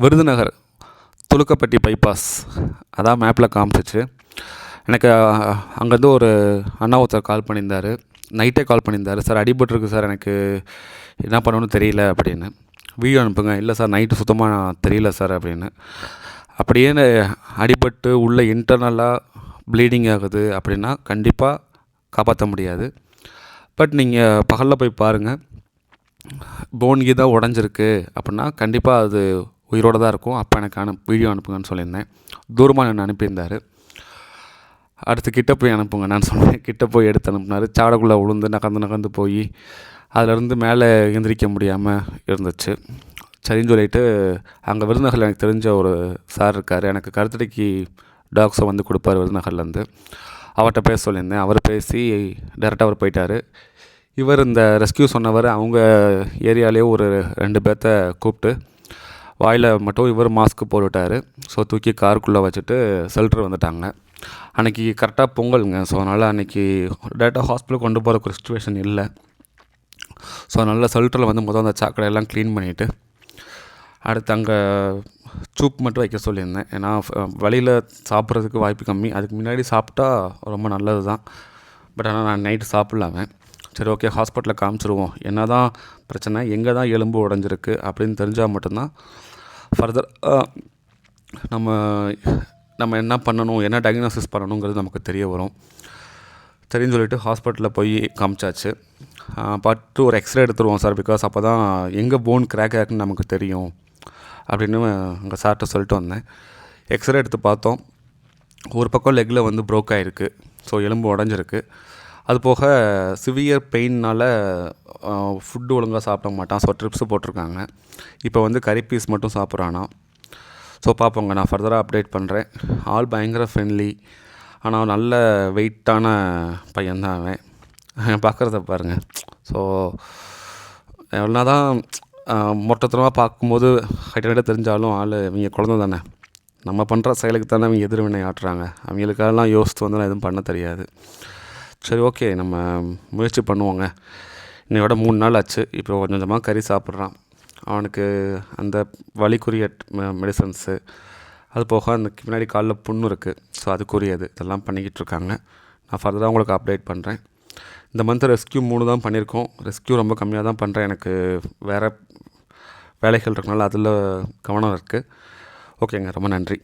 Virudhunagar Thulukkapatti bypass அதான் மேப்பில் காமிச்சிச்சு. எனக்கு அங்கேருந்து ஒரு அண்ணா ஒருத்தர் கால் பண்ணியிருந்தார். நைட்டே கால் பண்ணியிருந்தார். சார் அடிபட்டிருக்கு சார், எனக்கு என்ன பண்ணணும்னு தெரியல அப்படின்னு. வீடியோ அனுப்புங்க. இல்லை சார் நைட்டு சுத்தமாக தெரியல சார் அப்படின்னு. அப்படியே அடிபட்டு உள்ள இன்டர்னலாக ப்ளீடிங் ஆகுது அப்படின்னா கண்டிப்பாக காப்பாற்ற முடியாது. பட் நீங்கள் பகலில் போய் பாருங்கள், போன்கி தான் உடஞ்சிருக்கு அப்படின்னா கண்டிப்பாக அது உயிரோடு தான் இருக்கும். அப்போ எனக்கு வீடியோ அனுப்புங்கன்னு சொல்லியிருந்தேன். தூரமாக நான் அனுப்பியிருந்தார். அடுத்து கிட்டே போய் அனுப்புங்க நான் சொன்னேன். கிட்டே போய் எடுத்து அனுப்புனார். சாடைக்குள்ளே உளுந்து நகர்ந்து போய் அதிலேருந்து மேலே எந்திரிக்க முடியாமல் இருந்துச்சு. சரின்னு சொல்லிவிட்டு அங்கே விருதுநகரில் எனக்கு தெரிஞ்ச ஒரு சார் இருக்கார். எனக்கு கருத்தடைக்கு டாக்ஸை வந்து கொடுப்பார் விருதுநகர்லேருந்து. அவர்கிட்ட பேச சொல்லியிருந்தேன். அவர் பேசி டேரெக்டாக அவர் போயிட்டார். இவர் இந்த ரெஸ்கியூ சொன்னவர் அவங்க ஏரியாலேயே ஒரு 2 பேர்த்த கூப்பிட்டு வாயில் மட்டும் இவர் மாஸ்க்கு போட்டுவிட்டார். ஸோ தூக்கி காருக்குள்ளே வச்சுட்டு ஷெல்டர் வந்துட்டாங்க. அன்றைக்கி கரெக்டாக பொங்கலுங்க. ஸோ அதனால் அன்றைக்கி டேரெக்டாக ஹாஸ்பிட்டலுக்கு கொண்டு போகிறக்கு ஒரு சிச்சுவேஷன் இல்லை. ஸோ அதனால் ஷெல்டரில் வந்து அந்த சாக்கடையெல்லாம் க்ளீன் பண்ணிவிட்டு அடுத்து அங்கே சூப் மட்டும் வைக்க சொல்லியிருந்தேன். ஏன்னா வழியில் சாப்பிட்றதுக்கு வாய்ப்பு கம்மி. அதுக்கு முன்னாடி சாப்பிட்டா ரொம்ப நல்லது தான். பட் ஆனால் நான் நைட்டு சாப்பிட்லாமே. சரி ஓகே, ஹாஸ்பிட்டலில் காமிச்சிருவோம். என்ன தான் பிரச்சனை, எங்கே தான் எலும்பு உடஞ்சிருக்கு அப்படின்னு தெரிஞ்சால் மட்டும்தான் ஃபர்தர் நம்ம என்ன பண்ணணும், என்ன டயக்னோசிஸ் பண்ணணுங்கிறது நமக்கு தெரிய வரும். சரின்னு சொல்லிவிட்டு ஹாஸ்பிட்டலில் போய் காமிச்சாச்சு. பட்டு ஒரு எக்ஸ்ரே எடுத்துருவோம் சார், பிகாஸ் அப்போ தான் எங்கே போன் கிராக் ஆகுன்னு நமக்கு தெரியும் அப்படின்னு அங்கே சார்கிட்ட சொல்லிட்டு வந்தேன். எக்ஸ்ரே எடுத்து பார்த்தோம். ஒரு பக்கம் லெக்கில் வந்து ப்ரோக் ஆகிருக்கு. ஸோ எலும்பு உடஞ்சிருக்கு. அது போக சிவியர் பெயின்னால் ஃபுட்டு ஒழுங்காக சாப்பிட மாட்டான். ஸோ ட்ரிப்ஸு போட்டிருக்காங்க. இப்போ வந்து கறி பீஸ் மட்டும் சாப்பிட்றானா. ஸோ பார்ப்போங்க, நான் ஃபர்தராக அப்டேட் பண்ணுறேன். ஆள் பயங்கர ஃப்ரெண்ட்லி. ஆனால் நல்ல வெயிட்டான பையன்தான் அவன். பார்க்குறத பாருங்கள். ஸோ எவ்வளோ தான் மொட்டத்தனமாக பார்க்கும்போது ஹைட்டாக தெரிஞ்சாலும் ஆள் இவங்க குழந்தை தானே. நம்ம பண்ணுற செயலுக்கு தானே அவங்க எதிர்வினை ஆட்டுறாங்க. அவங்களுக்கெல்லாம் யோசித்து வந்து எதுவும் பண்ண தெரியாது. சரி ஓகே, நம்ம முயற்சி பண்ணுவோங்க. இன்னையோட 3 நாள் ஆச்சு. இப்போ கொஞ்சம் கொஞ்சமாக கறி சாப்பிட்றான். அவனுக்கு அந்த வலிக்குரிய மெடிசன்ஸு, அது போக அந்த பின்னாடி காலில் புண்ணு இருக்குது. ஸோ அதுக்குரியது இதெல்லாம் பண்ணிக்கிட்டு இருக்காங்க. நான் ஃபர்தராக உங்களுக்கு அப்டேட் பண்ணுறேன். இந்த மந்த் ரெஸ்கியூ 3 தான் பண்ணியிருக்கோம். ரெஸ்கியூ ரொம்ப கம்மியாக தான் பண்ணுறேன். எனக்கு வேறு வேலைகள் இருக்கனால அதில் கவனம் இருக்குது. ஓகேங்க, ரொம்ப நன்றி.